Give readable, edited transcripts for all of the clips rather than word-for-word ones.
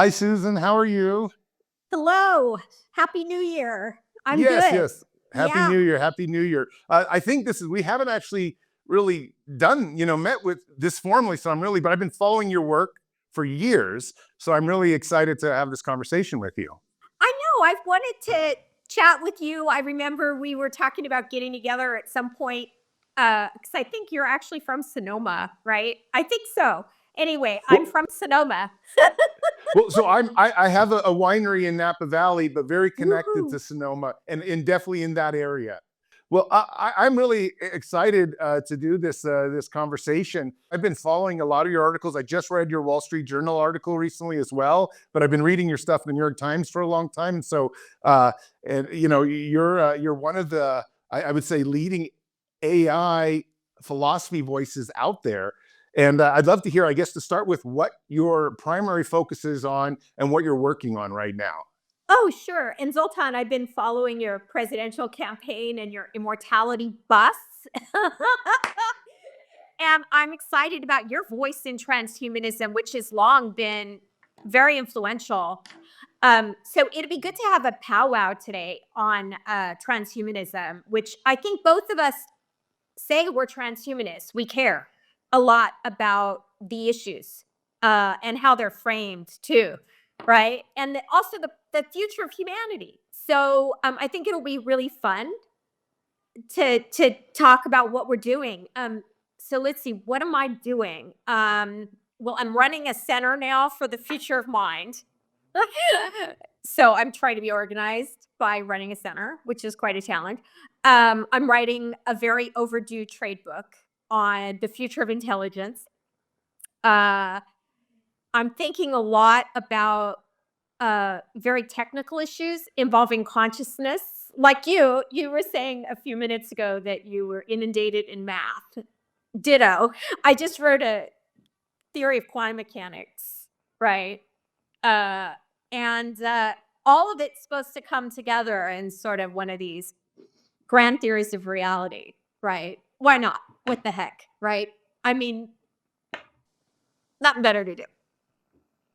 Hi, Susan. How are you? Hello. Happy New Year. I'm Yes, good. yes. Happy Yeah. New Year. Happy New Year. I think we haven't actually really met with this formally. So but I've been following your work for years. So I'm really excited to have this conversation with you. I know. I've wanted to chat with you. I remember we were talking about getting together at some point because I think you're actually from Sonoma, right? I think so. Anyway, I'm Well, from Sonoma. I have a winery in Napa Valley, but very connected Woohoo. to Sonoma and definitely in that area. Well, I'm really excited to do this conversation. I've been following a lot of your articles. I just read your Wall Street Journal article recently as well, but I've been reading your stuff in the New York Times for a long time. And so, and you're one of the I would say leading AI philosophy voices out there. And I'd love to hear, I guess, to start with what your primary focus is on and what you're working on right now. Oh, sure. And Zoltan, I've been following your presidential campaign and your immortality bus. And I'm excited about your voice in transhumanism, which has long been very influential. So it'd be good to have a powwow today on transhumanism, which I think both of us say we're transhumanists. We care a lot about the issues and how they're framed too, right? And also the future of humanity. So I think it'll be really fun to talk about what we're doing. So let's see, what am I doing? Well, I'm running a center now for the future of mind. So I'm trying to be organized by running a center, which is quite a challenge. I'm writing a very overdue trade book on the future of intelligence. Uh, I'm thinking a lot about very technical issues involving consciousness. Like you were saying a few minutes ago that you were inundated in math. Ditto. I just wrote a theory of quantum mechanics, right? Uh, and all of it's supposed to come together in sort of one of these grand theories of reality, right? Why not? What the heck, right? I mean, nothing better to do.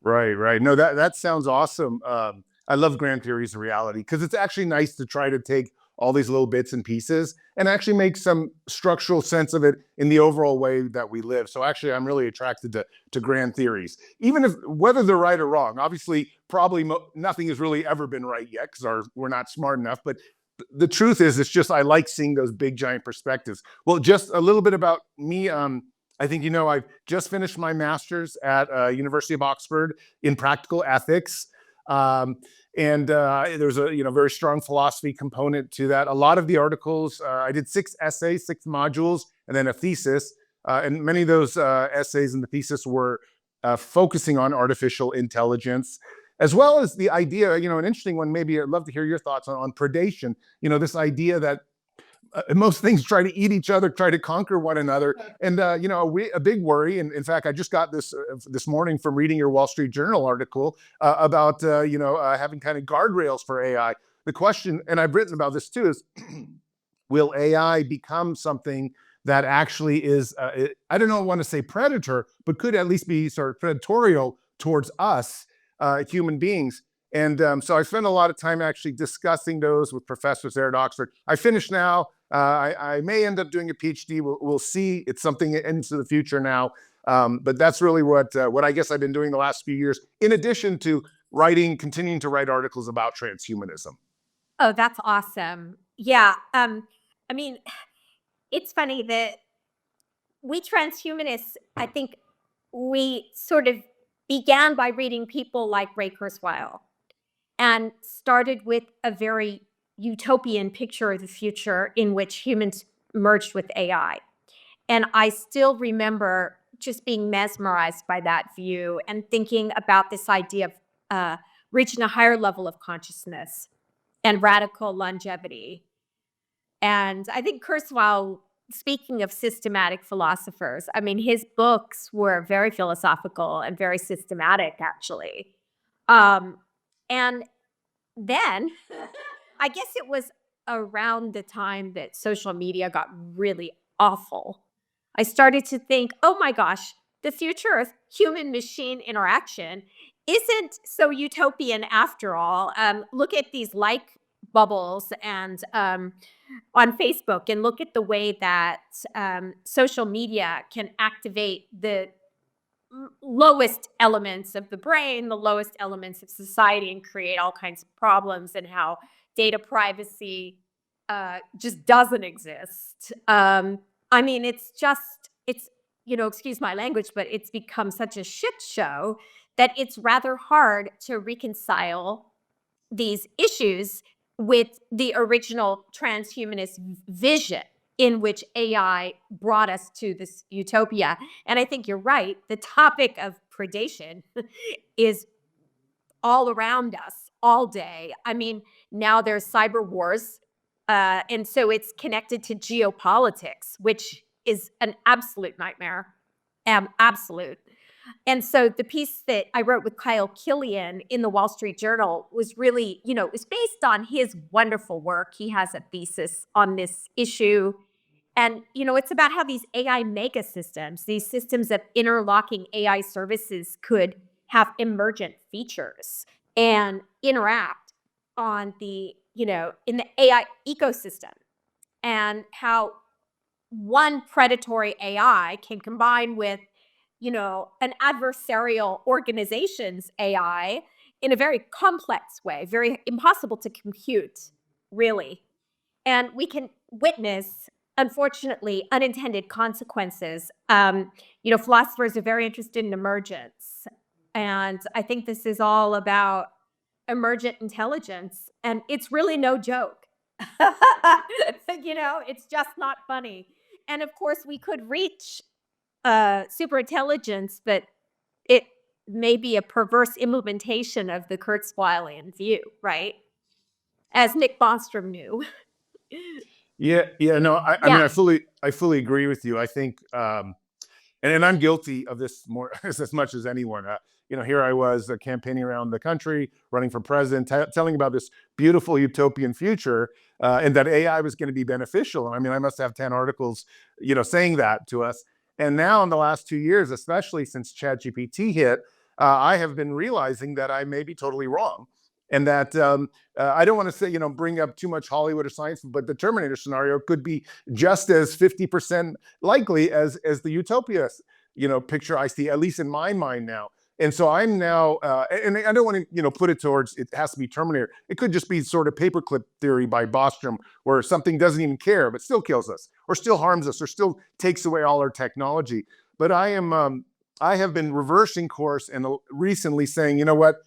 Right, right. No, that sounds awesome. I love grand theories of reality because it's actually nice to try to take all these little bits and pieces and actually make some structural sense of it in the overall way that we live. So actually, I'm really attracted to grand theories, even if whether they're right or wrong. Obviously, probably nothing has really ever been right yet because we're not smart enough. But the truth is, it's just I like seeing those big giant perspectives. Well, just a little bit about me. I think I've just finished my master's at University of Oxford in practical ethics. Um, and there's a very strong philosophy component to that. A lot of the articles, I did 6 essays, 6 modules, and then a thesis. And many of those essays and the thesis were focusing on artificial intelligence, as well as the idea, an interesting one, maybe I'd love to hear your thoughts on predation. This idea that most things try to eat each other, try to conquer one another. And, a big worry. And in fact, I just got this morning from reading your Wall Street Journal article about, having kind of guardrails for AI. The question, and I've written about this too, is will AI become something that actually is, I don't know, I want to say predator, but could at least be sort of predatorial towards us human beings. And so I spent a lot of time actually discussing those with professors there at Oxford. I finished now. I may end up doing a PhD. We'll see. It's something into the future now. But that's really what I guess I've been doing the last few years, in addition to continuing to write articles about transhumanism. Oh, that's awesome. Yeah. I mean, it's funny that we transhumanists, I think we sort of began by reading people like Ray Kurzweil and started with a very utopian picture of the future in which humans merged with AI. And I still remember just being mesmerized by that view and thinking about this idea of reaching a higher level of consciousness and radical longevity. And I think Kurzweil, speaking of systematic philosophers, I mean, his books were very philosophical and very systematic, actually. Um, and then I guess it was around the time that social media got really awful. I started to think, oh my gosh, the future of human machine interaction isn't so utopian after all. Look at these like bubbles and on Facebook, and look at the way that social media can activate the lowest elements of the brain, the lowest elements of society, and create all kinds of problems, and how data privacy just doesn't exist. I mean, it's, excuse my language, but it's become such a shit show that it's rather hard to reconcile these issues with the original transhumanist vision in which AI brought us to this utopia. And I think you're right. The topic of predation is all around us all day. I mean, now there's cyber wars. And so it's connected to geopolitics, which is an absolute nightmare. Absolute. And so the piece that I wrote with Kyle Killian in the Wall Street Journal was really, it was based on his wonderful work. He has a thesis on this issue. And, it's about how these AI mega systems, these systems of interlocking AI services could have emergent features and interact on in the AI ecosystem, and how one predatory AI can combine with, an adversarial organization's AI in a very complex way, very impossible to compute, really. And we can witness, unfortunately, unintended consequences. Philosophers are very interested in emergence. And I think this is all about emergent intelligence. And it's really no joke. It's just not funny. And of course, we could reach super intelligence, but it may be a perverse implementation of the Kurzweilian view, right? As Nick Bostrom knew. Yeah, no, I mean, Yeah. I fully agree with you. I think, and I'm guilty of this more as much as anyone. Here I was campaigning around the country, running for president, telling about this beautiful utopian future, and that AI was going to be beneficial. And I mean, I must have 10 articles, saying that to us. And now, in the last 2 years, especially since ChatGPT hit, I have been realizing that I may be totally wrong, and that I don't want to say, bring up too much Hollywood or science, but the Terminator scenario could be just as 50% likely as the utopia, picture I see, at least in my mind now. And so I'm now, and I don't want to, put it towards it has to be Terminator. It could just be sort of paperclip theory by Bostrom, where something doesn't even care but still kills us, or still harms us, or still takes away all our technology. But I have been reversing course and recently saying, you know what?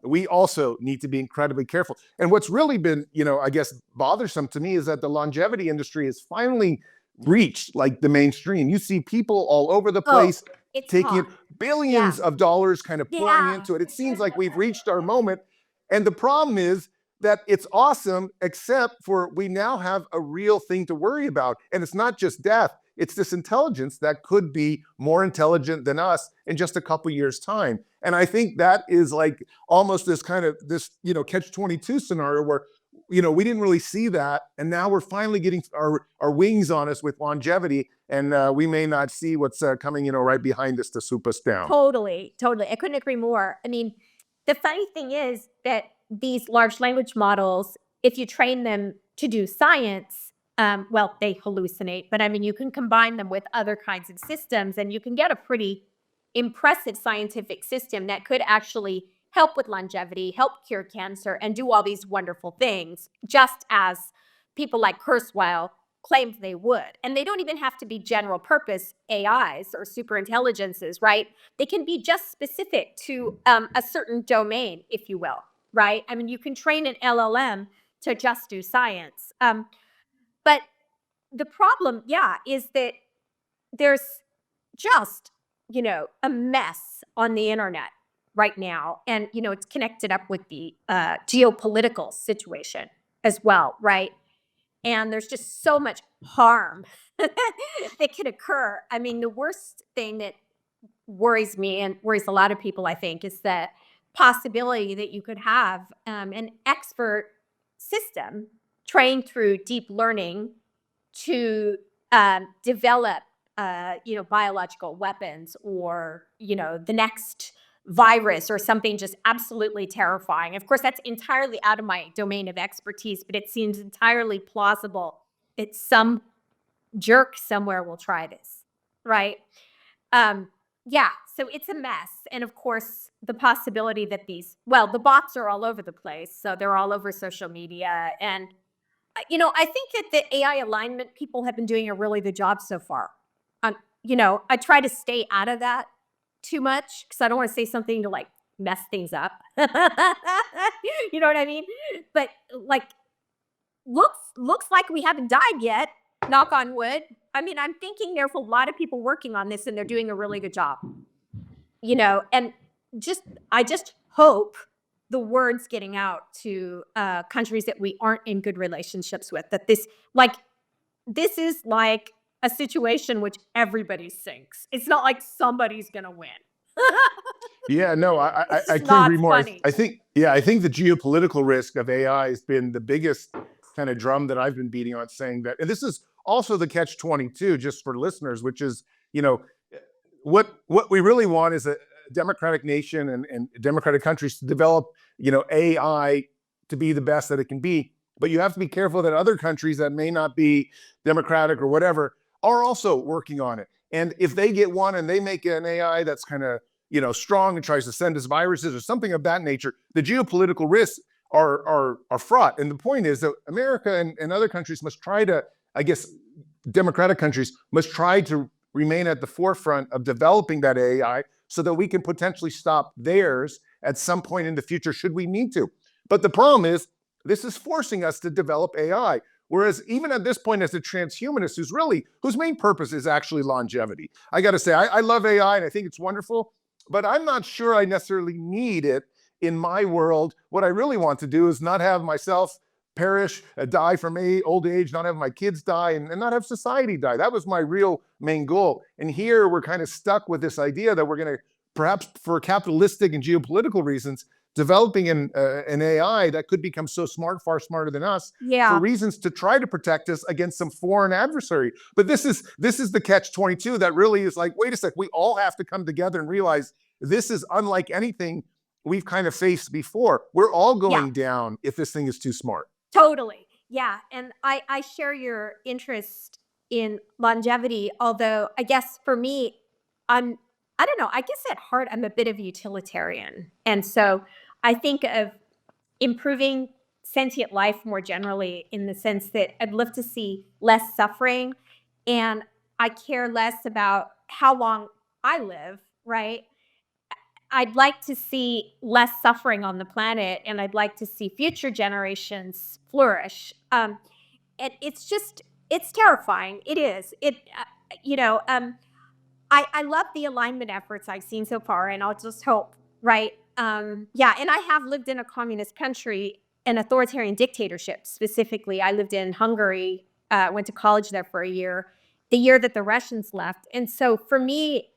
We also need to be incredibly careful. And what's really been, I guess, bothersome to me is that the longevity industry has finally reached like the mainstream. You see people all over the Oh, place it's taking hot. Yeah. billions of dollars, kind of pouring Yeah. into it. It seems like we've reached our moment. And the problem is that it's awesome, except for we now have a real thing to worry about. And it's not just death. It's this intelligence that could be more intelligent than us in just a couple years' time. And I think that is like almost this kind of this, catch-22 scenario where, we didn't really see that. And now we're finally getting our wings on us with longevity. And we may not see what's coming, right behind us to swoop us down. Totally. Totally. I couldn't agree more. I mean, the funny thing is that these large language models, if you train them to do science, well, they hallucinate, but I mean, you can combine them with other kinds of systems and you can get a pretty impressive scientific system that could actually help with longevity, help cure cancer, and do all these wonderful things, just as people like Kurzweil claimed they would. And they don't even have to be general purpose AIs or super intelligences, right? They can be just specific to a certain domain, if you will, right? I mean, you can train an LLM to just do science. But the problem, yeah, is that there's just, a mess on the internet right now. And, it's connected up with the geopolitical situation as well, right? And there's just so much harm that could occur. I mean, the worst thing that worries me and worries a lot of people, I think, is the possibility that you could have an expert system trained through deep learning to develop, biological weapons, or, the next virus or something just absolutely terrifying. Of course, that's entirely out of my domain of expertise, but it seems entirely plausible that some jerk somewhere will try this, right? Yeah, so it's a mess. And of course, the possibility that the bots are all over the place. So they're all over social media. And, I think that the AI alignment people have been doing a really good job so far. I try to stay out of that too much because I don't want to say something to like mess things up. You know what I mean? But like, looks like we haven't died yet. Knock on wood. I mean, I'm thinking there's a lot of people working on this, and they're doing a really good job. And I just hope the word's getting out to countries that we aren't in good relationships with. That this is like a situation which everybody sinks. It's not like somebody's gonna win. Yeah, no, I It's I just couldn't not agree more. funny. I think the geopolitical risk of AI has been the biggest kind of drum that I've been beating on, saying that, and this is also the catch-22, just for listeners, which is, you know, what we really want is a democratic nation and democratic countries to develop, AI to be the best that it can be. But you have to be careful that other countries that may not be democratic or whatever are also working on it. And if they get one and they make an AI that's kind of, strong and tries to send us viruses or something of that nature, the geopolitical risks are fraught. And the point is that America and other countries must try to, I guess, democratic countries must try to remain at the forefront of developing that AI so that we can potentially stop theirs at some point in the future, should we need to. But the problem is, this is forcing us to develop AI. Whereas even at this point, as a transhumanist, whose main purpose is actually longevity, I got to say, I love AI and I think it's wonderful, but I'm not sure I necessarily need it in my world. What I really want to do is not have myself perish, die from old age, not have my kids die, and not have society die. That was my real main goal. And here we're kind of stuck with this idea that we're going to, perhaps for capitalistic and geopolitical reasons, developing an AI that could become so smart, far smarter than us, for Yeah. reasons to try to protect us against some foreign adversary. But this is the catch-22 that really is like, wait a sec, we all have to come together and realize this is unlike anything we've kind of faced before. We're all Yeah. going down if this thing is too smart. Totally. Yeah. And I share your interest in longevity, although I guess for me, I don't know, I guess at heart, I'm a bit of a utilitarian. And so I think of improving sentient life more generally in the sense that I'd love to see less suffering and I care less about how long I live, right? I'd like to see less suffering on the planet and I'd like to see future generations flourish. And it's terrifying. It is. You know, I love the alignment efforts I've seen so far, and I'll just hope, right? Yeah, and I have lived in a communist country, an authoritarian dictatorship specifically. I lived in Hungary, went to college there for a year, the year that the Russians left. And so for me,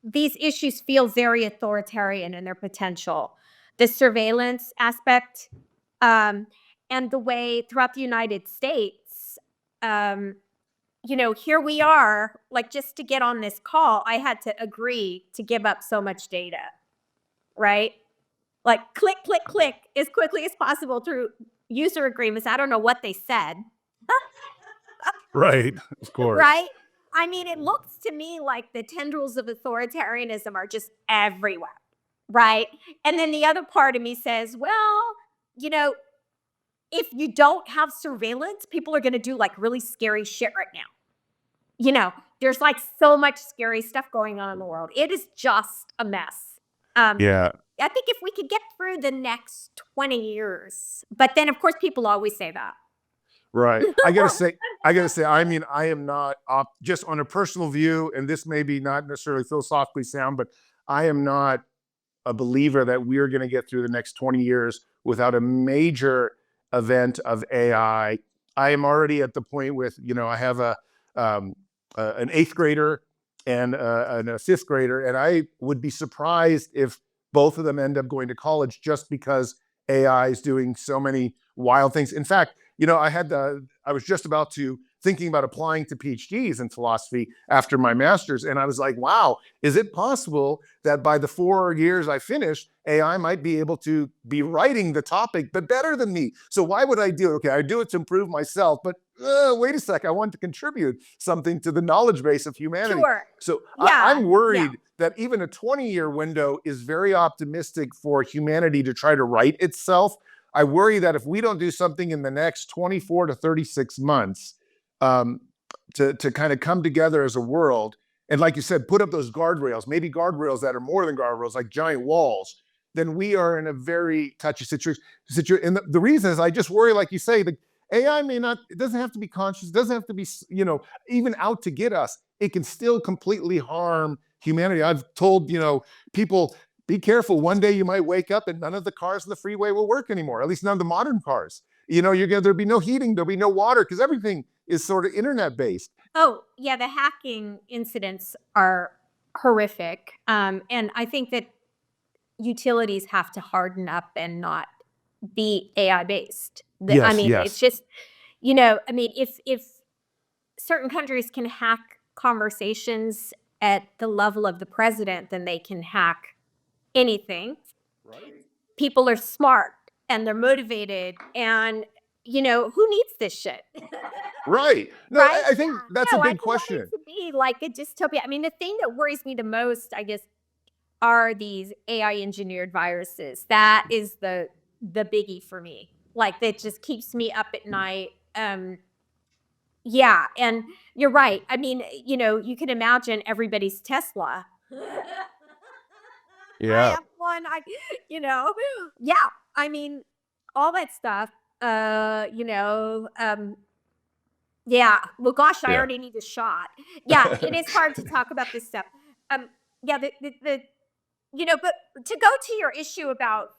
these issues feel very authoritarian in their potential. The surveillance aspect, um, and the way throughout the United States, um, here we are, like just to get on this call, I had to agree to give up so much data, right? Like click, click, click as quickly as possible through user agreements. I don't know what they said, Right, of course. right? I mean, it looks to me like the tendrils of authoritarianism are just everywhere, right? And then the other part of me says, well, you know, if you don't have surveillance, people are going to do like really scary shit right now. There's like so much scary stuff going on in the world. It is just a mess. Yeah. I think if we could get through the next 20 years, but then of course people always say that. Right. I gotta say, I mean, I am not just on a personal view, and this may be not necessarily philosophically sound, but I am not a believer that we're going to get through the next 20 years without a major event of AI. I am already at the point with, I have an eighth grader and a fifth grader, and I would be surprised if both of them end up going to college just because AI is doing so many wild things. In fact, I was just about to thinking about applying to PhDs in philosophy after my master's. And I was like, wow, is it possible that by the 4 years I finished, AI might be able to be writing the topic, but better than me? So why would I do it? Okay, I do it to improve myself, but wait a sec, I want to contribute something to the knowledge base of humanity. Sure. So Yeah. I'm worried that even a 20-year window is very optimistic for humanity to try to right itself. I worry that if we don't do something in the next 24 to 36 months to kind of come together as a world, and like you said, put up those guardrails, maybe guardrails that are more than guardrails, like giant walls, then we are in a very touchy situation. And the reason is I just worry, like you say, the AI may not, it doesn't have to be conscious, it doesn't have to be, even out to get us. It can still completely harm humanity. I've told, people, be careful. One day you might wake up and none of the cars in the freeway will work anymore, at least none of the modern cars. There'll be no heating, there'll be no water, because everything is sort of internet based. Oh, yeah, the hacking incidents are horrific. And I think that utilities have to harden up and not be AI based. It's just, if certain countries can hack conversations at the level of the president, then they can hack anything. Right. People are smart and they're motivated, and who needs this shit? Right. No, Right? I think that's a I big don't want question. it to be like a dystopia. I mean, the thing that worries me the most, I guess, are these AI engineered viruses. That is the biggie for me. Like, that just keeps me up at night. Yeah, and you're right. I mean, you can imagine everybody's Tesla. I Yeah. have one. Yeah. I mean, all that stuff. Yeah. Well, gosh, I Yeah. already need a shot. Yeah, it is hard to talk about this stuff. Yeah, but to go to your issue about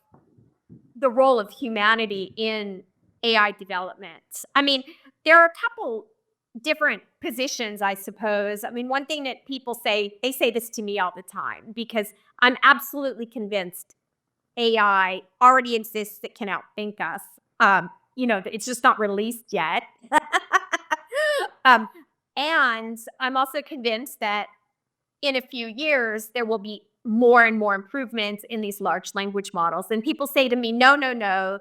the role of humanity in AI development, I mean, there are a couple different positions, I suppose. I mean, one thing that people say, they say this to me all the time, because I'm absolutely convinced AI already exists that can outthink us. It's just not released yet. um, and I'm also convinced that in a few years, there will be more and more improvements in these large language models. And people say to me, no, no, no,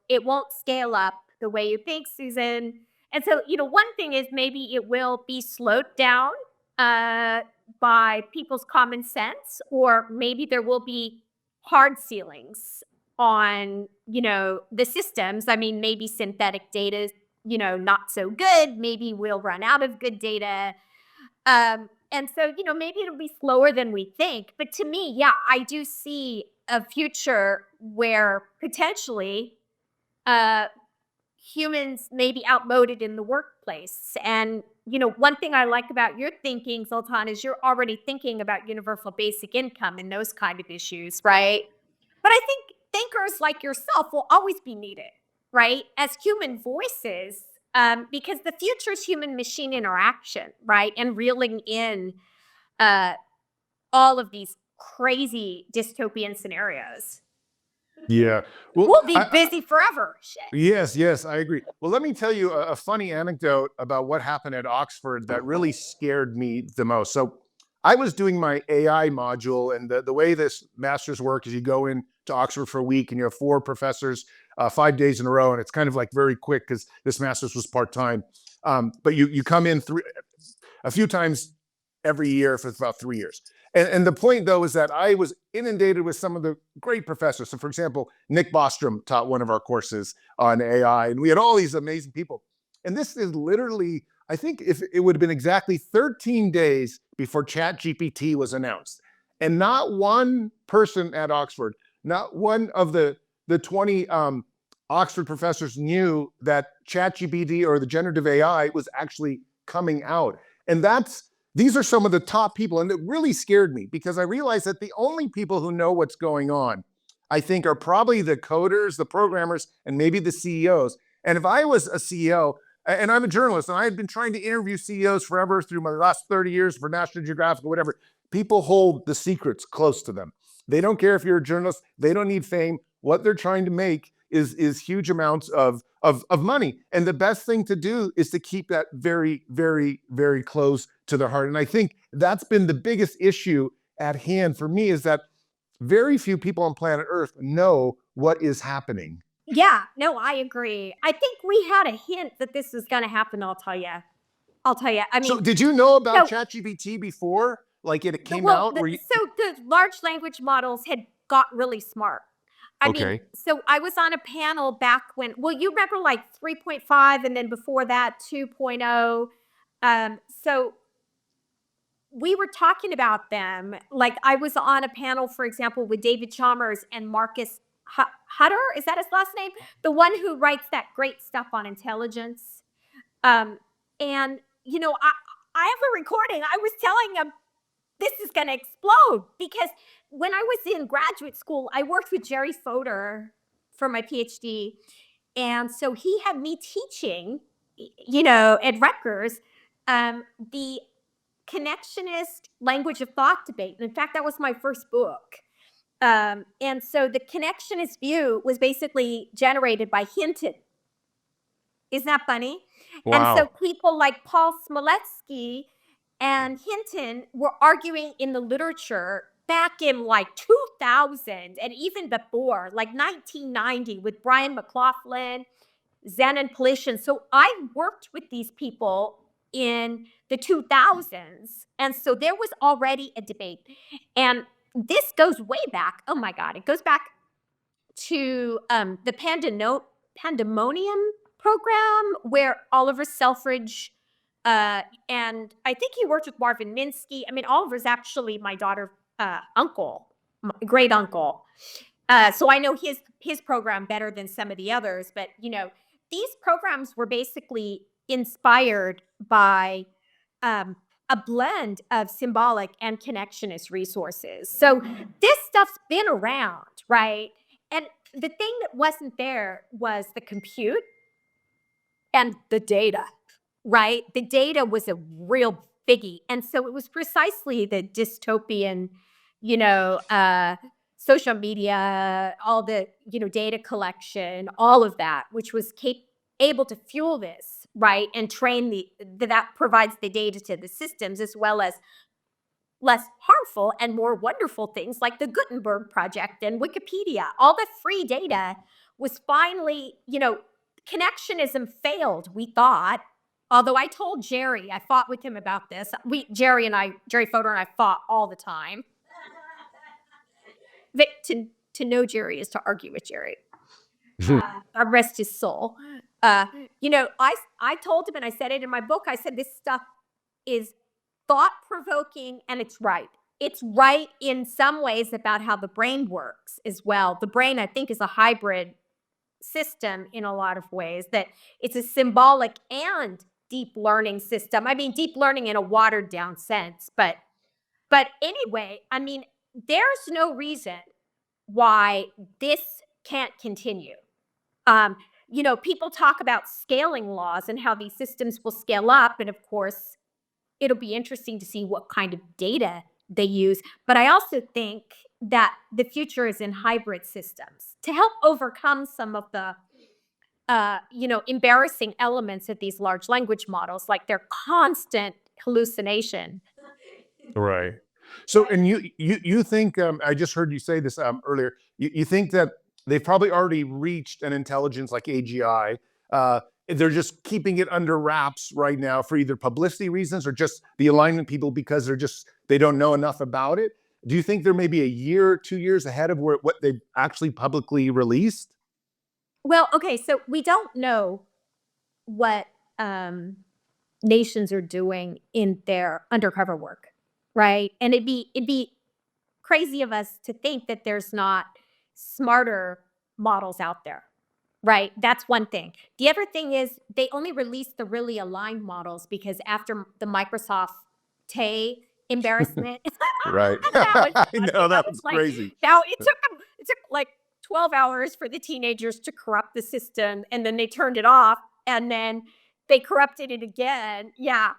it won't scale up the way you think, Susan. And so, one thing is maybe it will be slowed down by people's common sense, or maybe there will be hard ceilings on, the systems. I mean, maybe synthetic data is, not so good. Maybe we'll run out of good data. And so, maybe it'll be slower than we think. But to me, yeah, I do see a future where potentially humans may be outmoded in the workplace. And, one thing I like about your thinking, Zoltan, is you're already thinking about universal basic income and those kind of issues, right? But I think thinkers like yourself will always be needed, right? As human voices, because the future is human machine interaction, right? And reeling in uh, all of these crazy dystopian scenarios. Yeah. Well, We'll be busy forever. Shit. yes, I agree. Well, let me tell you a funny anecdote about what happened at Oxford that really scared me the most. So I was doing my AI module, and the way this master's work is you go in to Oxford for a week and you have 4 professors 5 days in a row, and it's kind of like very quick because this master's was part-time. But you come in a few times every year for about 3 years. And the point, though, is that I was inundated with some of the great professors. So, for example, Nick Bostrom taught one of our courses on AI, and we had all these amazing people. And this is literally, I think if it would have been exactly 13 days before ChatGPT was announced. And not one person at Oxford, not one of the 20 Oxford professors knew that ChatGPT or the generative AI was actually coming out. And these are some of the top people, and it really scared me because I realized that the only people who know what's going on, I think, are probably the coders, the programmers, and maybe the CEOs. And if I was a CEO, and I'm a journalist, and I had been trying to interview CEOs forever through my last 30 years for National Geographic or whatever, people hold the secrets close to them. They don't care if you're a journalist. They don't need fame. What they're trying to make is huge amounts of money. And the best thing to do is to keep that very, very, very close to their heart. And I think that's been the biggest issue at hand for me, is that very few people on planet Earth know what is happening. Yeah, no, I agree. I think we had a hint that this was going to happen. I'll tell you. I So mean, did you know about so ChatGPT before? Like it came well, out? Were you so the large language models had got really smart. I mean, okay? so I was on a panel back when, well, you remember like 3.5 and then before that 2.0. So we were talking about them. Like I was on a panel, for example, with David Chalmers and Marcus Hutter. Is that his last name? The one who writes that great stuff on intelligence. And, I have a recording. I was telling him this is going to explode because when I was in graduate school, I worked with Jerry Fodor for my PhD. And so he had me teaching, at Rutgers, the connectionist language of thought debate. And in fact, that was my first book. And so the connectionist view was basically generated by Hinton. Isn't that funny? And so Wow. people like Paul Smoletsky and Hinton were arguing in the literature back in like 2000 and even before, like 1990 with Brian McLaughlin, Zenon Palishin. So I worked with these people in the 2000s. And so there was already a debate. And this goes way back. Oh my God. It goes back to the Pandemonium program where Oliver Selfridge and I think he worked with Marvin Minsky. I mean, Oliver's actually my daughter's uncle, great uncle. So I know his program better than some of the others. But these programs were basically inspired by a blend of symbolic and connectionist resources. So this stuff's been around, right? And the thing that wasn't there was the compute and the data, right? The data was a real biggie. And so it was precisely the dystopian, social media, all the, data collection, all of that, which was able to fuel this, right? And train that provides the data to the systems, as well as less harmful and more wonderful things like the Gutenberg Project and Wikipedia. All the free data was finally, connectionism failed, we thought. Although I told Jerry, I fought with him about this. Jerry Fodor and I fought all the time. To know Jerry is to argue with Jerry. I rest his soul. I told him, and I said it in my book, I said, this stuff is thought-provoking, and it's right. It's right in some ways about how the brain works as well. The brain, I think, is a hybrid system in a lot of ways, that it's a symbolic and deep learning system. I mean, deep learning in a watered down sense. But anyway, I mean, there's no reason why this can't continue. People talk about scaling laws and how these systems will scale up. And of course, it'll be interesting to see what kind of data they use. But I also think that the future is in hybrid systems to help overcome some of the, embarrassing elements of these large language models, like their constant hallucination. Right. So, and you think I just heard you say this earlier. You think that they've probably already reached an intelligence like AGI. They're just keeping it under wraps right now for either publicity reasons or just the alignment people, because they don't know enough about it. Do you think they're maybe a year or 2 years ahead of what they actually publicly released? Well, okay, so we don't know what nations are doing in their undercover work, right? And it'd be crazy of us to think that there's not smarter models out there, right? That's one thing. The other thing is they only released the really aligned models because after the Microsoft Tay embarrassment, Right. that was I funny. know That that was was like, crazy. now it took like 12 hours for the teenagers to corrupt the system, and then they turned it off, and then they corrupted it again. Yeah.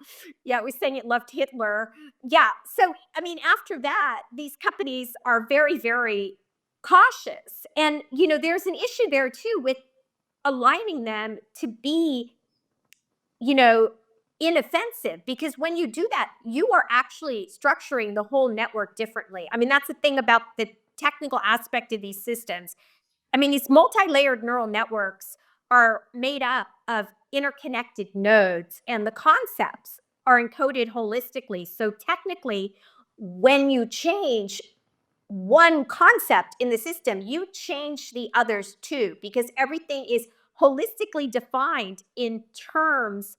Yeah, it was saying it loved Hitler. Yeah. So, I mean, after that, these companies are very, very cautious. And, there's an issue there too with aligning them to be, inoffensive, because when you do that, you are actually structuring the whole network differently. I mean, that's the thing about the technical aspect of these systems. I mean, these multi-layered neural networks are made up of interconnected nodes, and the concepts are encoded holistically. So technically, when you change one concept in the system, you change the others too, because everything is holistically defined in terms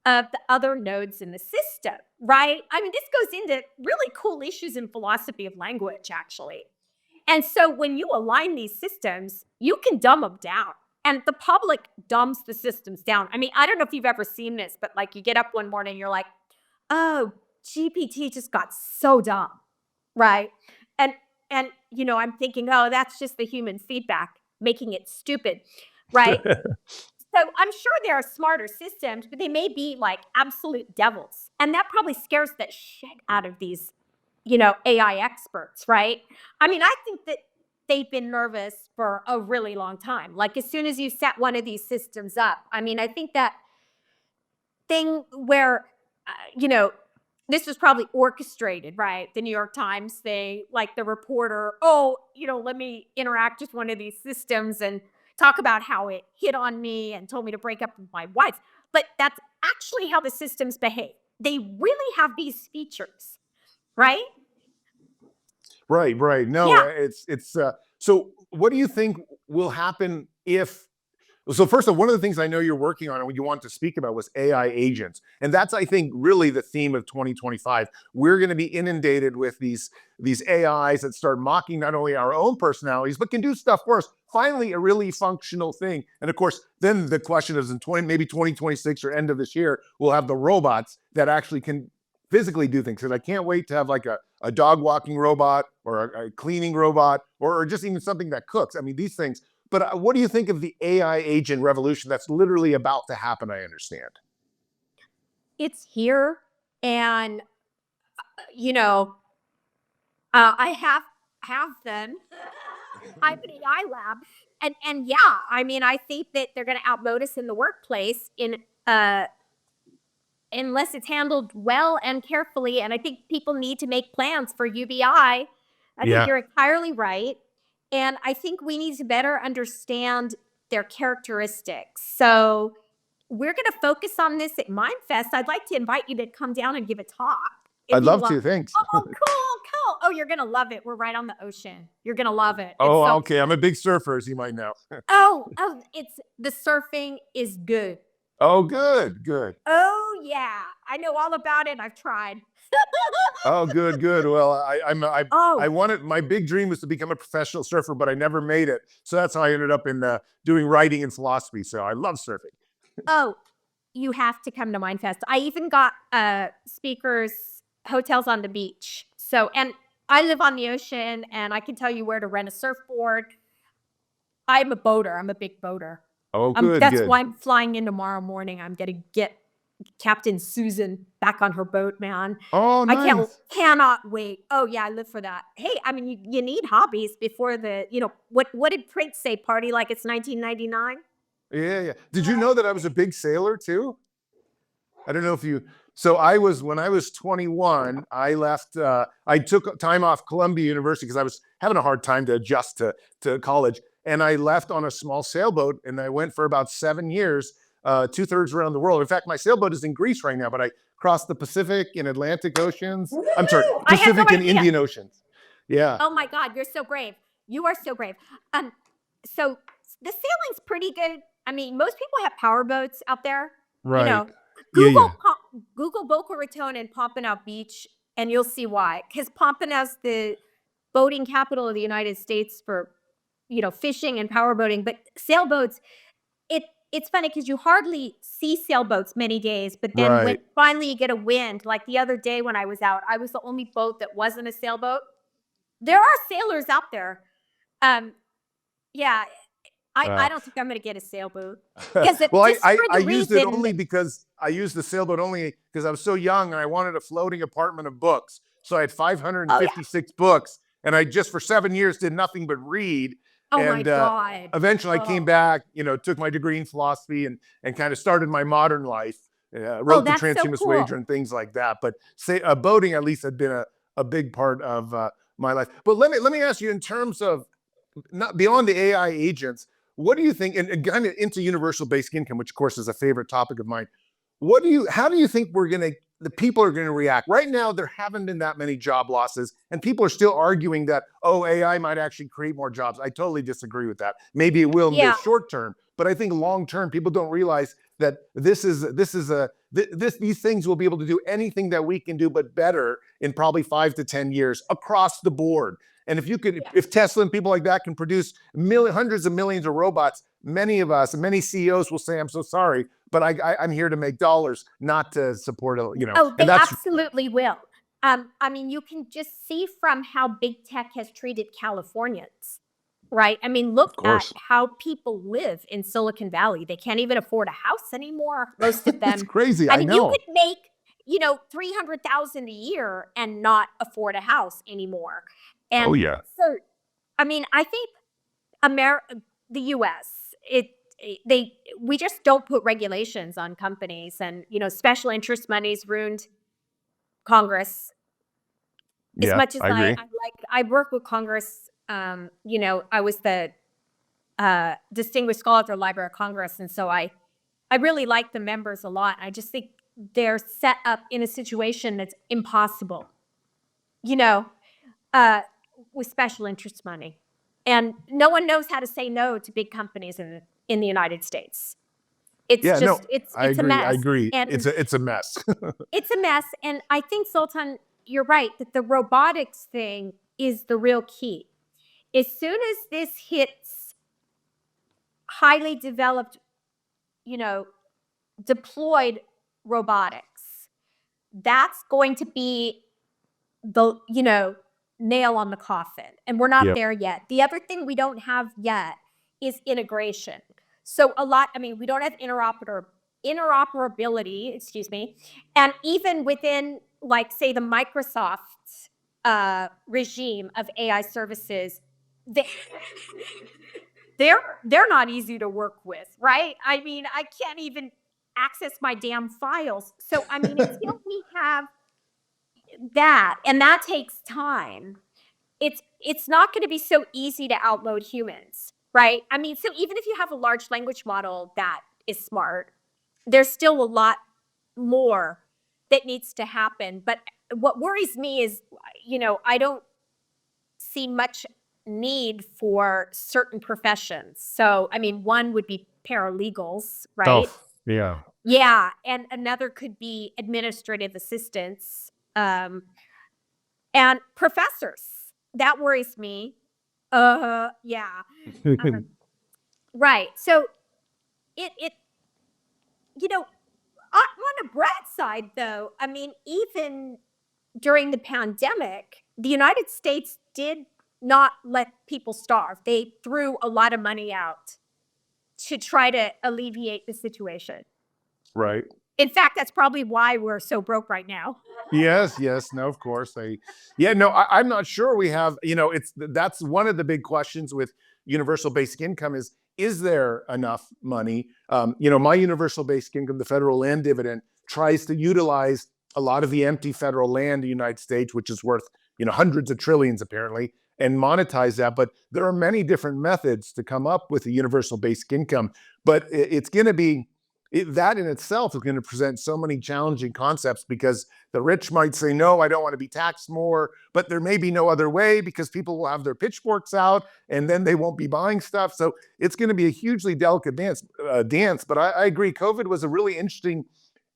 of the other nodes in the system, right? I mean, this goes into really cool issues in philosophy of language, actually. And so when you align these systems, you can dumb them down. And the public dumbs the systems down. I mean, I don't know if you've ever seen this, but like you get up one morning, you're like, oh, GPT just got so dumb, right? And I'm thinking, oh, that's just the human feedback making it stupid, right? So I'm sure there are smarter systems, but they may be like absolute devils. And that probably scares the shit out of these, AI experts, right? I mean, I think that they've been nervous for a really long time. Like as soon as you set one of these systems up, I mean, I think that thing where, this was probably orchestrated, right? The New York Times, like the reporter, oh, let me interact with one of these systems and talk about how it hit on me and told me to break up with my wife. But that's actually how the systems behave. They really have these features, right? Right. No, Yeah. it's so what do you think will happen if so first of all, one of the things I know you're working on and what you want to speak about was AI agents. And that's, I think, really the theme of 2025. We're going to be inundated with these AIs that start mocking not only our own personalities, but can do stuff for us. Finally, a really functional thing. And of course, then the question is maybe 2026 or end of this year, we'll have the robots that actually can physically do things. And I can't wait to have like a dog walking robot or a cleaning robot or just even something that cooks. I mean, these things. But what do you think of the AI agent revolution that's literally about to happen? I understand. It's here. And, I have them. I have an AI lab. And yeah, I mean, I think that they're going to outmode us in the workplace unless it's handled well and carefully. And I think people need to make plans for UBI. I think Yeah, you're entirely right. And I think we need to better understand their characteristics. So we're going to focus on this at MindFest. I'd like to invite you to come down and give a talk if I'd you love want. to. Thanks. Oh, cool. Oh, you're going to love it. We're right on the ocean. You're going to love it. It's Oh, so, okay. I'm a big surfer, as you might know. it's the surfing is good. Oh, good. Oh, yeah. I know all about it. I've tried. Oh, good. Well, I Oh, wanted my big dream was to become a professional surfer, but I never made it. So that's how I ended up in doing writing and philosophy. So I love surfing. oh, you have to come to MindFest. I even got speakers, hotels on the beach. So, and I live on the ocean and I can tell you where to rent a surfboard. I'm a boater. I'm a big boater. Oh, That's good. why I'm flying in tomorrow morning. I'm going to get Captain Susan back on her boat, man. Oh, I nice. cannot wait. Oh yeah, I live for that. Hey, I mean, you need hobbies before what did Prince say? Party like it's 1999. Yeah. Did you know that I was a big sailor too? I don't know if you. So when I was 21, I left. I took time off Columbia University because I was having a hard time to adjust to college, and I left on a small sailboat, and I went for about 7 years, 2/3 around the world. In fact, my sailboat is in Greece right now, but I crossed the Pacific and Atlantic Oceans. I'm sorry, I had no Pacific and idea. Indian Oceans. Yeah, Oh my God, you're so brave. You are so brave. Um, so the sailing's pretty good. I mean, most people have power boats out there. You right. know, Yeah. Google Boca Raton and Pompano Beach, and you'll see why. Because Pompano's the boating capital of the United States for fishing and power boating, but sailboats. It it's funny because you hardly see sailboats many days, but then when Right. finally you get a wind, like the other day when I was out, I was the only boat that wasn't a sailboat. There are sailors out there. Um, yeah, I Wow. don't think I'm gonna get a sailboat because Well, just for I the used it reason. only because I used the sailboat only because I was so young and I wanted a floating apartment of books. So I had Oh yeah. 556 books, And I just for 7 years did nothing but read. Oh my And God. eventually I came Oh. back, took my degree in philosophy and kind of started my modern life. Oh, Wrote the that's so Transhumanist Wager cool. and things like that. But boating at least had been a big part of my life. But let me ask you, in terms of not beyond the AI agents, what do you think, and kind of into universal basic income, which of course is a favorite topic of mine. How do you think the people are going to react? Right now, there haven't been that many job losses, and people are still arguing that, oh, AI might actually create more jobs. I totally disagree with that. Maybe it will in the Yeah. short term, but I think long term, people don't realize that these things will be able to do anything that we can do, but better in probably 5 to 10 years across the board. And if Tesla and people like that can produce hundreds of millions of robots, many of us, many CEOs will say, "I'm so sorry, but I'm here to make dollars, not to support Oh, And they that's absolutely will. I mean, you can just see from how big tech has treated Californians, right? I mean, look of at course how people live in Silicon Valley. They can't even afford a house anymore, most of it's them. crazy. I I mean, you know. could make, 300,000 a year and not afford a house anymore. Oh And yeah, so, I mean, I think the US, we just don't put regulations on companies, and special interest money's ruined Congress. As yeah, much as I agree. I work with Congress, I was the distinguished scholar at the Library of Congress, and so I really like the members a lot. I just think they're set up in a situation that's impossible, you know, uh, with special interest money, and no one knows how to say no to big companies in the United States. It's Yeah, no, just it's I it's a agree. I mess, agree. and It's a mess. it's a mess. And I think, Sultan, you're right that the robotics thing is the real key. As soon as this hits highly developed, you know, deployed robotics, that's going to be the, nail on the coffin. And we're not Yep. there yet. The other thing we don't have yet is integration. So we don't have interoperability, excuse me. And even within, like, say, the Microsoft regime of AI services, they, they're not easy to work with, right? I mean, I can't even access my damn files. So, I mean, until we have that, and that takes time, it's not going to be so easy to outload humans, right? I mean, so even if you have a large language model that is smart, there's still a lot more that needs to happen. But what worries me is, I don't see much need for certain professions. So, I mean, one would be paralegals, Oh, right? yeah. Yeah, and another could be administrative assistants, and professors. That worries me. Yeah. Right. So it on a bright side, though, I mean, even during the pandemic, the United States did not let people starve. They threw a lot of money out to try to alleviate the situation. Right. In fact, that's probably why we're so broke right now. Yes, yes, no, of course. Yeah, no, I'm not sure we have, that's one of the big questions with universal basic income is there enough money? My universal basic income, the federal land dividend, tries to utilize a lot of the empty federal land in the United States, which is worth, hundreds of trillions apparently, and monetize that. But there are many different methods to come up with a universal basic income. But it's going to be, that in itself is going to present so many challenging concepts because the rich might say, no, I don't want to be taxed more, but there may be no other way because people will have their pitchforks out and then they won't be buying stuff. So it's going to be a hugely delicate dance. But I agree. COVID was a really interesting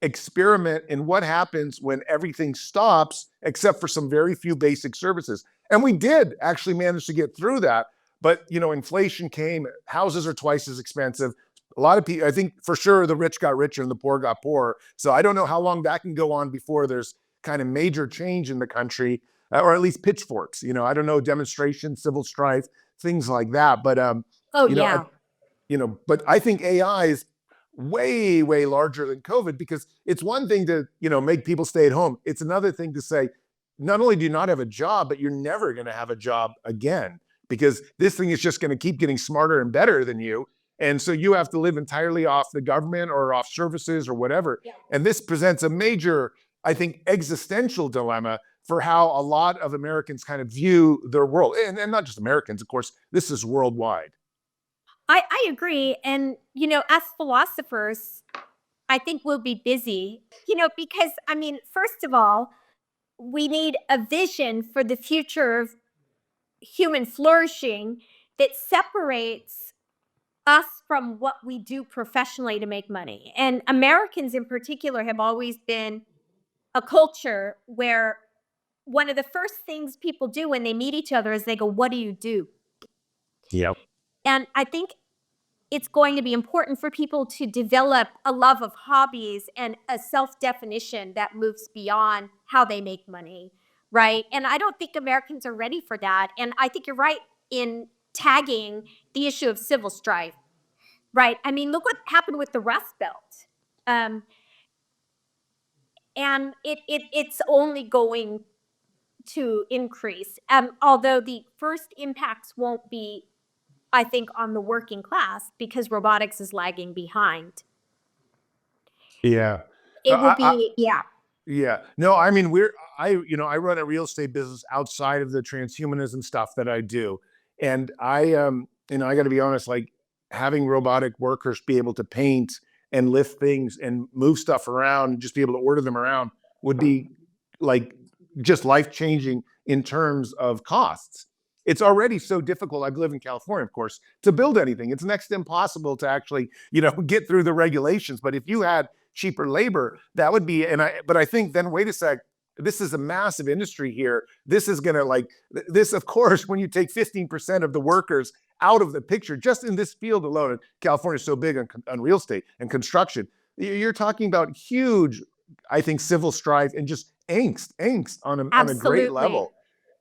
experiment in what happens when everything stops, except for some very few basic services. And we did actually manage to get through that. But, inflation came, houses are twice as expensive. A lot of people, I think for sure the rich got richer and the poor got poorer. So I don't know how long that can go on before there's kind of major change in the country, or at least pitchforks. I don't know, demonstrations, civil strife, things like that. But Oh, you know, I, yeah. but I think AI is way, way larger than COVID because it's one thing to make people stay at home. It's another thing to say not only do you not have a job, but you're never going to have a job again, because this thing is just going to keep getting smarter and better than you. And so you have to live entirely off the government or off services or whatever. Yeah. And this presents a major, I think, existential dilemma for how a lot of Americans kind of view their world. And not just Americans, of course, this is worldwide. I agree. And, as philosophers, I think we'll be busy, because, I mean, first of all, we need a vision for the future of human flourishing that separates us from what we do professionally to make money. And Americans in particular have always been a culture where one of the first things people do when they meet each other is they go, "What do you do?" Yep. And I think it's going to be important for people to develop a love of hobbies and a self-definition that moves beyond how they make money, right? And I don't think Americans are ready for that. And I think you're right in tagging the issue of civil strife, right? I mean, look what happened with the Rust Belt. And it's only going to increase. Although the first impacts won't be, I think, on the working class because robotics is lagging behind. Yeah. It will I, be, yeah. Yeah. No, I mean, I run a real estate business outside of the transhumanism stuff that I do. And I got to be honest, like having robotic workers be able to paint and lift things and move stuff around and just be able to order them around would be like just life changing in terms of costs. It's already so difficult. I live in California, of course, to build anything. It's next to impossible to actually, get through the regulations. But if you had cheaper labor, that would be, but I think then, wait a sec, this is a massive industry here. This is going to this, of course, when you take 15% of the workers out of the picture, just in this field alone, and California is so big on real estate and construction, you're talking about huge, I think, civil strife and just angst on a great Absolutely. level.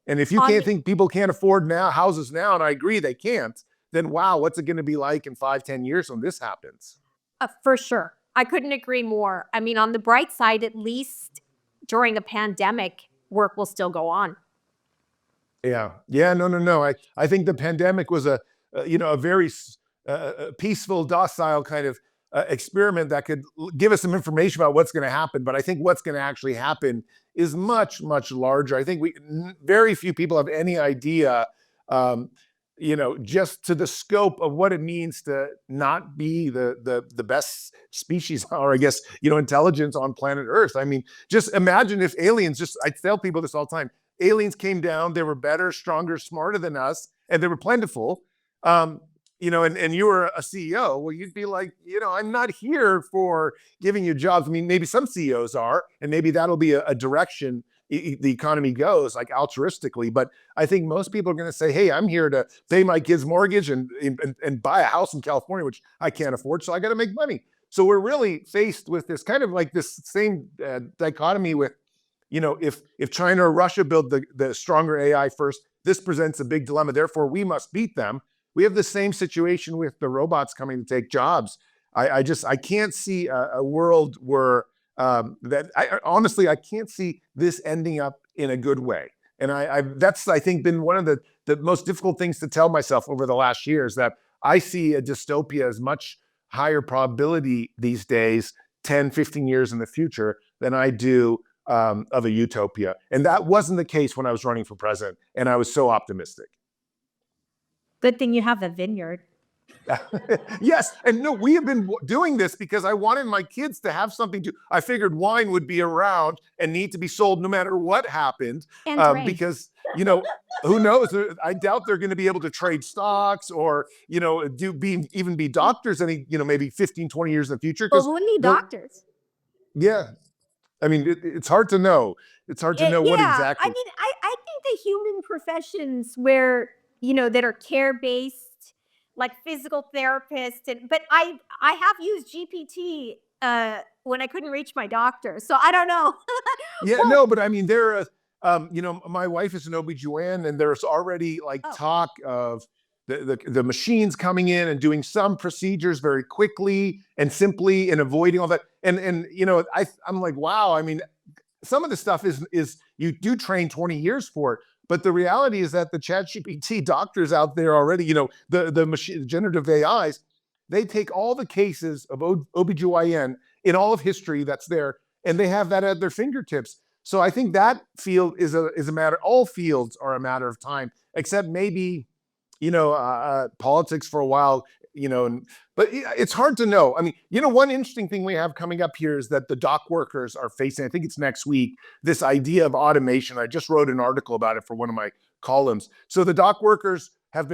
And if you can't think people can't afford now houses now, and I agree they can't, then wow, what's it going to be like in 5-10 years when this happens? For sure. I couldn't agree more. I mean, on the bright side, at least during a pandemic, work will still go on. Yeah. No. I think the pandemic was a very peaceful, docile kind of experiment that could give us some information about what's going to happen. But I think what's going to actually happen is much, much larger. I think very few people have any idea, just to the scope of what it means to not be the best species, or I guess, intelligence on planet Earth. I mean, just imagine if aliens, I tell people this all the time, aliens came down, they were better, stronger, smarter than us, and they were plentiful. And you were a CEO, well, you'd be like, I'm not here for giving you jobs. I mean, maybe some CEOs are, and maybe that'll be a direction the economy goes, like altruistically. But I think most people are going to say, hey, I'm here to pay my kid's mortgage and buy a house in California, which I can't afford, so I got to make money. So we're really faced with this kind of like this same dichotomy with, if China or Russia build the stronger AI first, this presents a big dilemma. Therefore, we must beat them. We have the same situation with the robots coming to take jobs. I can't see a world where honestly, I can't see this ending up in a good way. And that's, I think, been one of the most difficult things to tell myself over the last year, is that I see a dystopia as much higher probability these days, 10, 15 years in the future, than I do of a utopia. And that wasn't the case when I was running for president, and I was so optimistic. Good thing you have a vineyard. Yes. And no, we have been doing this because I wanted my kids to have something to, I figured wine would be around and need to be sold no matter what happened. Because, who knows? I doubt they're going to be able to trade stocks or, even be doctors any, maybe 15, 20 years in the future. Well, who need doctors? Yeah. I mean, it's hard to know. It's hard to know what exactly. I mean, I think the human professions where, that are care-based, like physical therapists, but I have used GPT when I couldn't reach my doctor, so I don't know. Yeah, no, but I mean, there are, my wife is an OB/GYN, and there's already talk of the machines coming in and doing some procedures very quickly and simply and avoiding all that. And I'm like, wow, I mean, some of the stuff is you do train 20 years for it. But the reality is that the ChatGPT doctors out there already, the machine generative AIs, they take all the cases of OBGYN in all of history that's there, and they have that at their fingertips. So I think that field is a matter. All fields are a matter of time, except maybe politics for a while, but it's hard to know. I mean, one interesting thing we have coming up here is that the dock workers are facing, I think it's next week, this idea of automation. I just wrote an article about it for one of my columns. So the dock workers have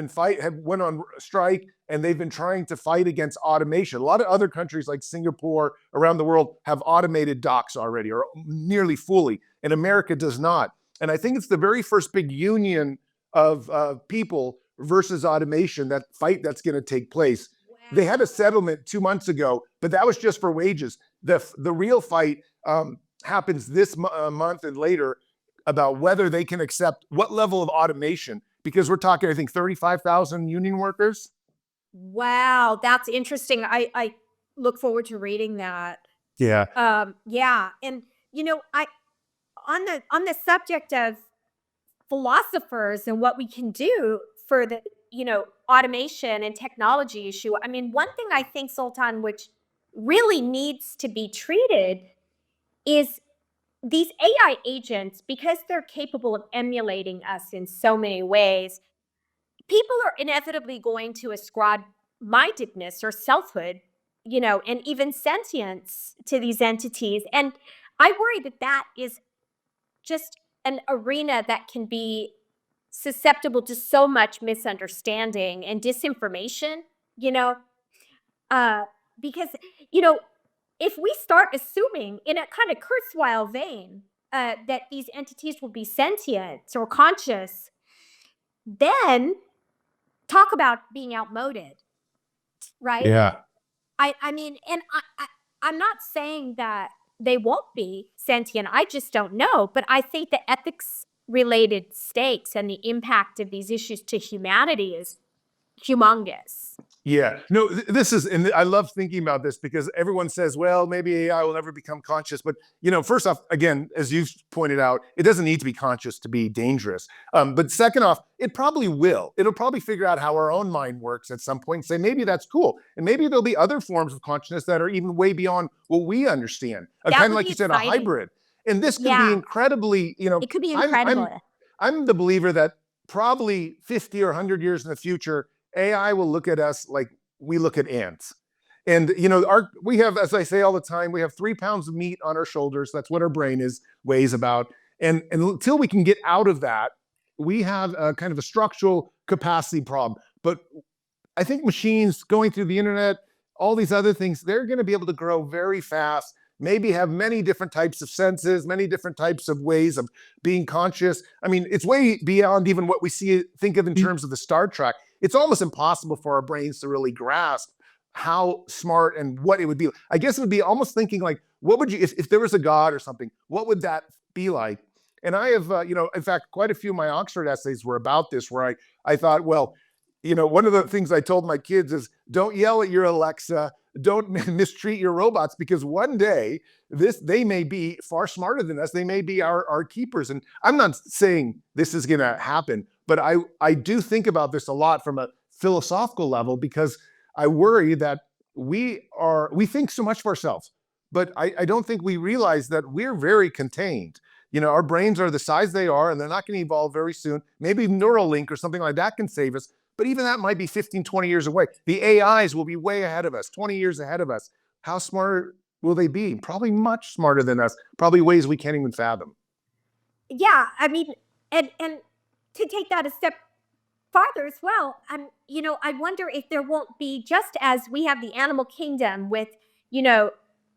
went on strike, and they've been trying to fight against automation. A lot of other countries like Singapore around the world have automated docks already, or nearly fully, and America does not. And I think it's the very first big union of people versus automation, that fight that's going to take place. Wow. They had a settlement 2 months ago, but that was just for wages. The real fight happens this month and later about whether they can accept what level of automation, because we're talking, I think, 35,000 union workers. Wow, that's interesting. I look forward to reading that. Yeah. Yeah, and I on the subject of philosophers and what we can do for the automation and technology issue. I mean, one thing I think, Sultan, which really needs to be treated is these AI agents, because they're capable of emulating us in so many ways. People are inevitably going to ascribe mindedness or selfhood, and even sentience to these entities. And I worry that that is just an arena that can be susceptible to so much misunderstanding and disinformation, you know, because, if we start assuming in a kind of Kurzweil vein that these entities will be sentient or conscious, then talk about being outmoded, right? Yeah. I mean, and I'm not saying that they won't be sentient. I just don't know. But I think the ethics related stakes and the impact of these issues to humanity is humongous. Yeah, no, this is, and I love thinking about this because everyone says, well, maybe AI will never become conscious. But, first off, again, as you've pointed out, it doesn't need to be conscious to be dangerous. But second off, it probably will. It'll probably figure out how our own mind works at some point and say, maybe that's cool. And maybe there'll be other forms of consciousness that are even way beyond what we understand. Kind of like you said, a hybrid. And this could be incredibly, it could be incredible. I'm the believer that probably 50 or 100 years in the future, AI will look at us like we look at ants. And, we have, as I say all the time, we have 3 pounds of meat on our shoulders. That's what our brain weighs about. And until we can get out of that, we have a kind of a structural capacity problem. But I think machines going through the internet, all these other things, they're going to be able to grow very fast, maybe have many different types of senses, many different types of ways of being conscious. I mean, it's way beyond even what we think of in terms of the Star Trek. It's almost impossible for our brains to really grasp how smart and what it would be. I guess it would be almost thinking like, what would you, if there was a God or something, what would that be like? And I have, in fact, quite a few of my Oxford essays were about this, where I thought, well, one of the things I told my kids is, don't yell at your Alexa, don't mistreat your robots, because one day they may be far smarter than us. They may be our keepers. And I'm not saying this is going to happen, but I do think about this a lot from a philosophical level, because I worry that we think so much of ourselves, but I don't think we realize that we're very contained. Our brains are the size they are, and they're not going to evolve very soon. Maybe Neuralink or something like that can save us. But even that might be 15, 20 years away. The AIs will be way ahead of us, 20 years ahead of us. How smart will they be? Probably much smarter than us, probably ways we can't even fathom. Yeah, I mean, and to take that a step farther as well, I wonder if there won't be, just as we have the animal kingdom with,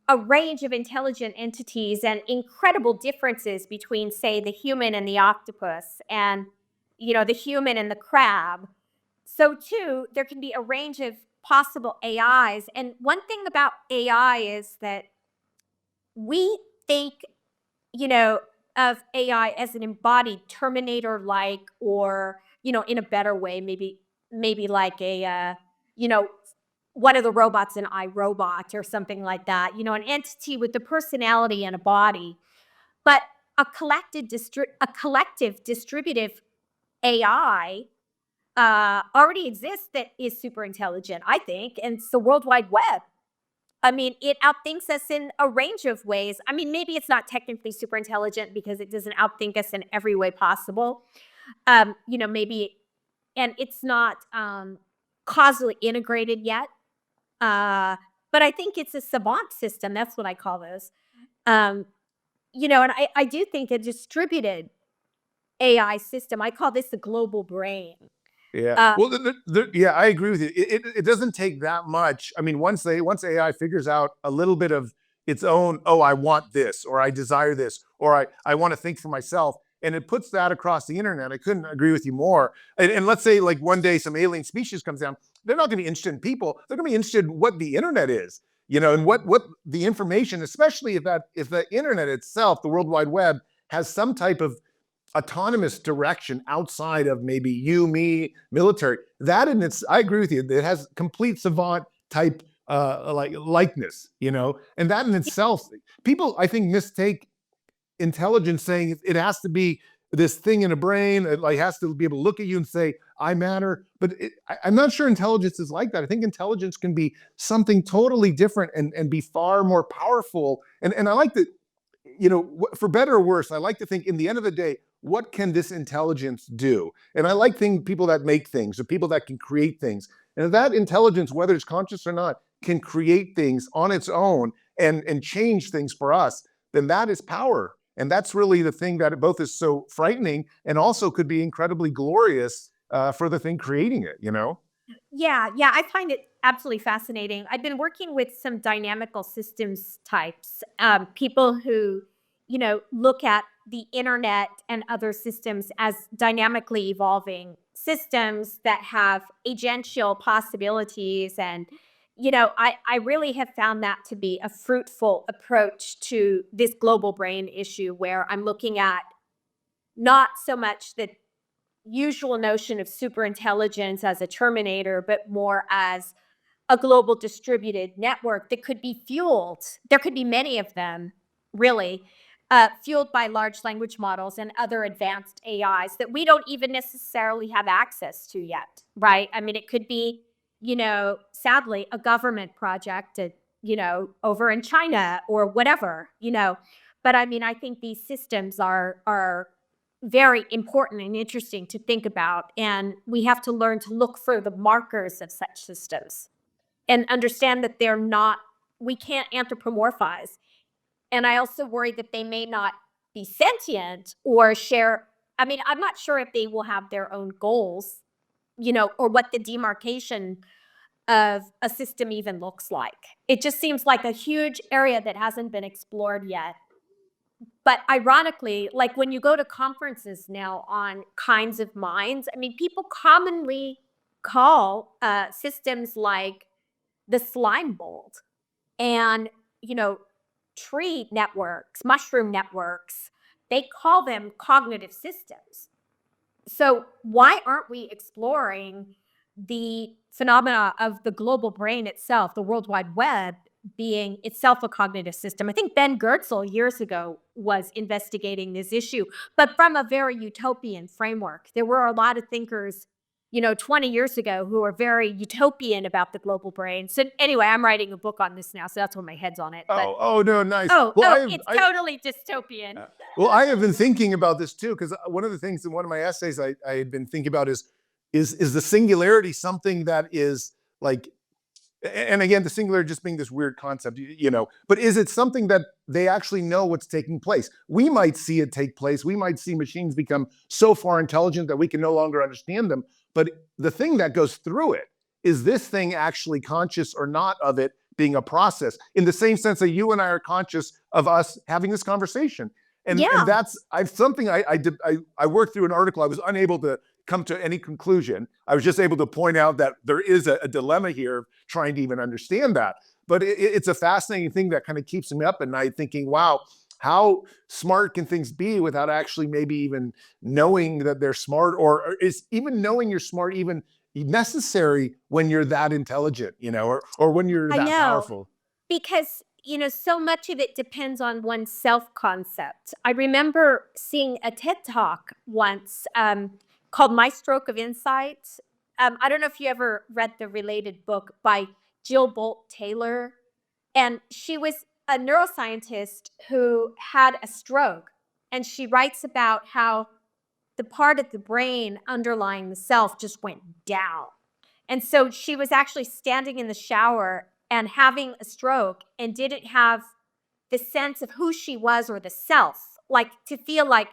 a range of intelligent entities and incredible differences between, say, the human and the octopus, and, the human and the crab. So too, there can be a range of possible AIs. And one thing about AI is that we think, of AI as an embodied Terminator-like, or, in a better way, maybe like a, one of the robots in iRobot or something like that, an entity with a personality and a body. but a collective distributive AI already exists that is super intelligent, I think, and it's the World Wide Web. I mean, it outthinks us in a range of ways. I mean, maybe it's not technically super intelligent because it doesn't outthink us in every way possible. Maybe, and it's not causally integrated yet. But I think it's a savant system. That's what I call those. Um, and I do think a distributed AI system, I call this the global brain. Yeah. Uh, Well, yeah, I agree with you. It doesn't take that much. I mean, once AI figures out a little bit of its own, oh, I want this, or I desire this, or I want to think for myself, and it puts that across the internet. I couldn't agree with you more. And let's say like one day some alien species comes down, they're not going to be interested in people. They're going to be interested in what the internet is, and what the information, especially if the internet itself, the World Wide Web, has some type of autonomous direction outside of maybe you, me, military. That in its, I agree with you. It has complete savant type likeness, and that in itself, people I think mistake intelligence, saying it has to be this thing in a brain. It like has to be able to look at you and say I matter. But I'm not sure intelligence is like that. I think intelligence can be something totally different and be far more powerful. And I like that, for better or worse, I like to think in the end of the day, what can this intelligence do? And I like people that make things, or people that can create things. And if that intelligence, whether it's conscious or not, can create things on its own and change things for us, then that is power. And that's really the thing that both is so frightening and also could be incredibly glorious for the thing creating it, Yeah, I find it absolutely fascinating. I've been working with some dynamical systems types, people who, look at the internet and other systems as dynamically evolving systems that have agential possibilities. And, I really have found that to be a fruitful approach to this global brain issue, where I'm looking at not so much the usual notion of superintelligence as a terminator, but more as a global distributed network that could be fueled. There could be many of them, really, fueled by large language models and other advanced AIs that we don't even necessarily have access to yet, right? I mean, it could be, sadly, a government project, over in China or whatever. But I mean, I think these systems are very important and interesting to think about. And we have to learn to look for the markers of such systems and understand that we can't anthropomorphize. And I also worry that they may not be sentient or share. I mean, I'm not sure if they will have their own goals, or what the demarcation of a system even looks like. It just seems like a huge area that hasn't been explored yet. But ironically, like when you go to conferences now on kinds of minds, I mean, people commonly call systems like the slime mold and, tree networks, mushroom networks, they call them cognitive systems. So why aren't we exploring the phenomena of the global brain itself, the World Wide Web being itself a cognitive system? I think Ben Goertzel years ago was investigating this issue, but from a very utopian framework. There were a lot of thinkers, 20 years ago who were very utopian about the global brain. So anyway, I'm writing a book on this now, so that's why my head's on it. But Oh no, nice. oh, Well, it's totally dystopian. well, I have been thinking about this too, because one of the things in one of my essays I had been thinking about is the singularity something that is like, and again, the singular just being this weird concept, but is it something that they actually know what's taking place? We might see it take place. We might see machines become so far intelligent that we can no longer understand them. But the thing that goes through it, is this thing actually conscious or not of it being a process, in the same sense that you and I are conscious of us having this conversation. And Yeah. that's something I did. I worked through an article. I was unable to come to any conclusion. I was just able to point out that there is a dilemma here trying to even understand that. But it's a fascinating thing that kind of keeps me up at night thinking, wow, how smart can things be without actually maybe even knowing that they're smart, or is even knowing you're smart even necessary when you're that intelligent, or when you're I that know. powerful? Because, so much of it depends on one's self-concept. I remember seeing a TED Talk once called My Stroke of Insight. I don't know if you ever read the related book by Jill Bolt Taylor. And she was a neuroscientist who had a stroke. And she writes about how the part of the brain underlying the self just went down. And so she was actually standing in the shower and having a stroke and didn't have the sense of who she was or the self, like to feel like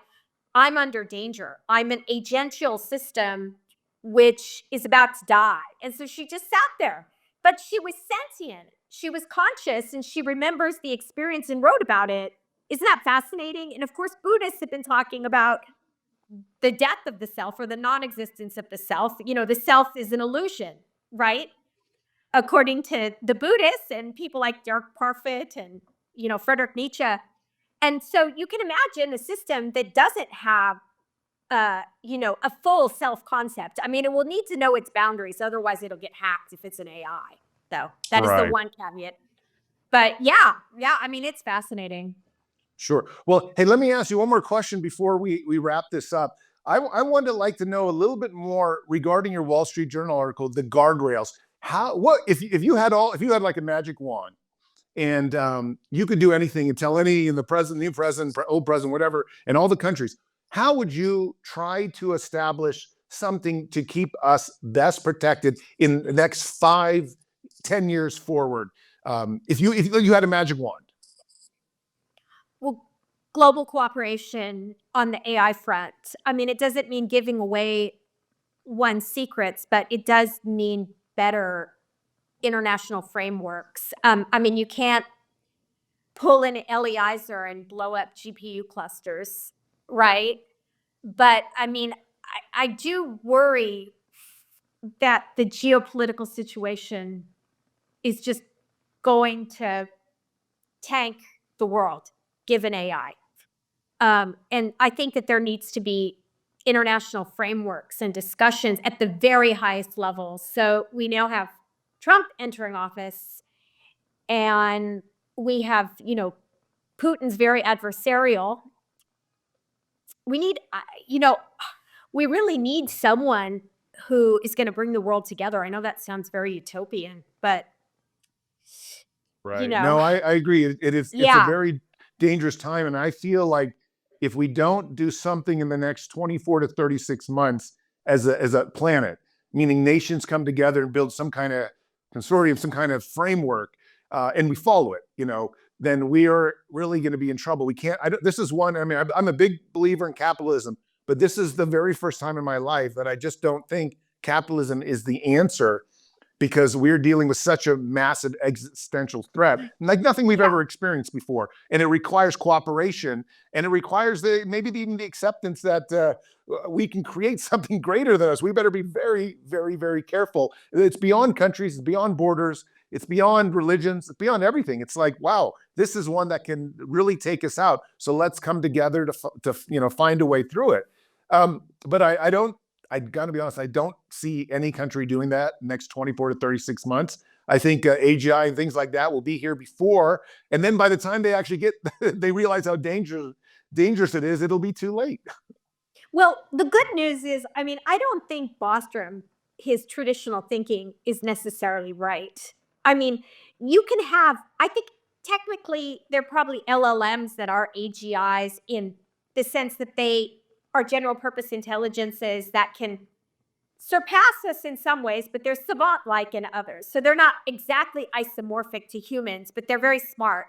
I'm under danger. I'm an agential system which is about to die. And so she just sat there, but she was sentient. She was conscious and she remembers the experience and wrote about it. Isn't that fascinating? And of course, Buddhists have been talking about the death of the self or the non-existence of the self. The self is an illusion, right? According to the Buddhists and people like Dirk Parfit and, Friedrich Nietzsche. And so you can imagine a system that doesn't have, a full self-concept. I mean, it will need to know its boundaries. Otherwise, it'll get hacked if it's an AI. So that is the Right. one caveat. But yeah, I mean, it's fascinating. Sure. Well, hey, let me ask you one more question before we wrap this up. I wanted to like to know a little bit more regarding your Wall Street Journal article, the guardrails. What if you had like a magic wand and you could do anything and tell any in the president, new president, old president, whatever, in all the countries, how would you try to establish something to keep us best protected in the next 5-10 years forward? If you had a magic wand. Well, global cooperation on the AI front. I mean, it doesn't mean giving away one's secrets, but it does mean better international frameworks. I mean, you can't pull in Eliezer and blow up GPU clusters, right? But I mean, I do worry that the geopolitical situation is just going to tank the world given AI. And I think that there needs to be international frameworks and discussions at the very highest levels. So we now have Trump entering office, and we have, Putin's very adversarial. We need, we really need someone who is going to bring the world together. I know that sounds very utopian, but Right. No, I agree. It's a very dangerous time. And I feel like if we don't do something in the next 24 to 36 months as a planet, meaning nations come together and build some kind of consortium, some kind of framework, and we follow it, then we are really going to be in trouble. We can't, this is one, I mean, I'm a big believer in capitalism, but this is the very first time in my life that I just don't think capitalism is the answer, because we're dealing with such a massive existential threat, like nothing we've ever experienced before. And it requires cooperation, and it requires maybe even the acceptance that we can create something greater than us. We better be very, very, very careful. It's beyond countries, it's beyond borders, it's beyond religions, it's beyond everything. It's like, wow, this is one that can really take us out. So let's come together to find a way through it. But I got to be honest, I don't see any country doing that next 24 to 36 months. I think AGI and things like that will be here before. And then by the time they actually they realize how dangerous it is, it'll be too late. Well, the good news is, I mean, I don't think Bostrom, his traditional thinking, is necessarily right. I mean, I think technically there are probably LLMs that are AGIs in the sense that they are general purpose intelligences that can surpass us in some ways, but they're savant-like in others. So they're not exactly isomorphic to humans, but they're very smart.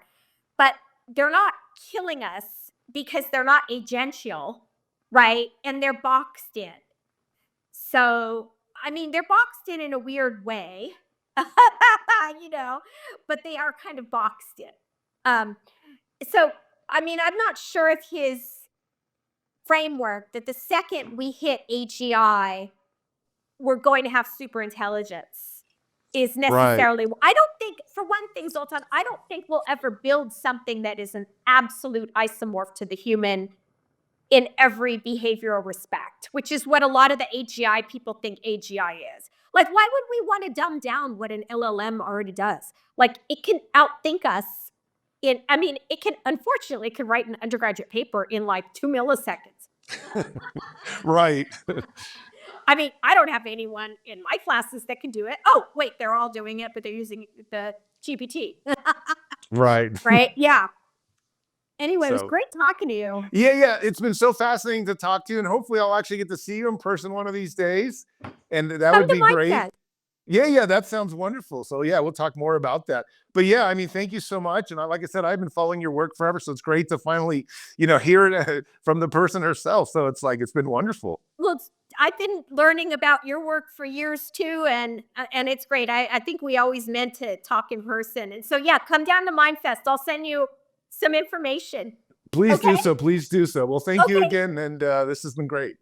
But they're not killing us because they're not agential, right? And they're boxed in. So, I mean, they're boxed in a weird way, but they are kind of boxed in. So, I mean, I'm not sure if his framework that the second we hit AGI, we're going to have super intelligence is necessarily. Right. I don't think, for one thing, Zoltan, I don't think we'll ever build something that is an absolute isomorph to the human in every behavioral respect, which is what a lot of the AGI people think AGI is. Like, why would we want to dumb down what an LLM already does? Like, it can outthink us it can, unfortunately, can write an undergraduate paper in like 2 milliseconds. Right. I mean, I don't have anyone in my classes that can do it. Oh, wait, they're all doing it, but they're using the GPT. Right. Right? Yeah. Anyway, it was So great talking to you. yeah, it's been so fascinating to talk to you, and hopefully I'll actually get to see you in person one of these days, and that Come would to be my great. fest. Yeah, that sounds wonderful. So yeah, we'll talk more about that. But yeah, I mean, thank you so much. And like I said, I've been following your work forever, so it's great to finally, hear it from the person herself. So it's like it's been wonderful. Well, I've been learning about your work for years too, and it's great. I think we always meant to talk in person, and so yeah, come down to Mindfest. I'll send you some information. Please do Okay. so. Please do so. Well, thank you Okay. again, and this has been great.